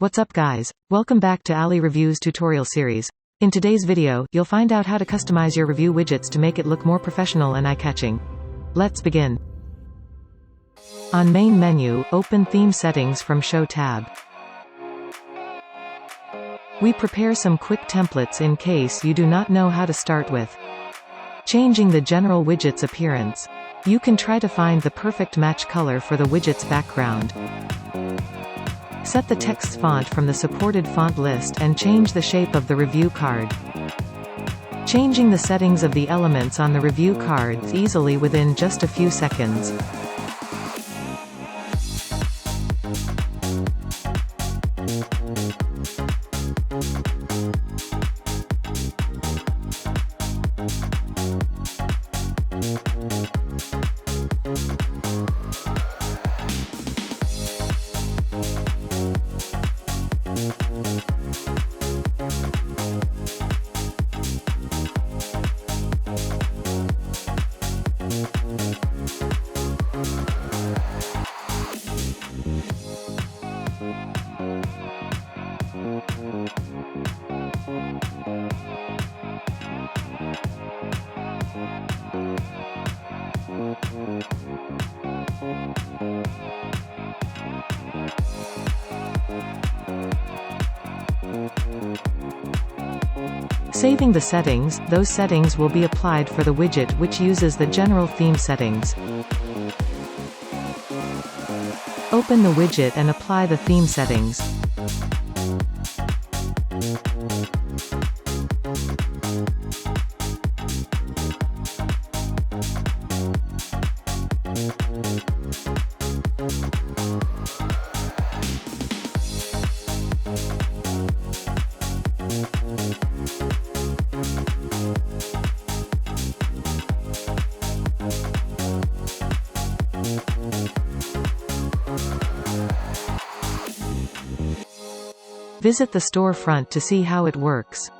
What's up guys? Welcome back to Ali Reviews tutorial series. In today's video, you'll find out how to customize your review widgets to make it look more professional and eye-catching. Let's begin. On main menu, open Theme Settings from Show tab. We prepare some quick templates in case you do not know how to start with. Changing the general widget's appearance. You can try to find the perfect match color for the widget's background. Set the text font from the supported font list and change the shape of the review card. Changing the settings of the elements on the review cards easily within just a few seconds. Saving the settings, those settings will be applied for the widget which uses the general theme settings. Open the widget and apply the theme settings. Visit the storefront to see how it works.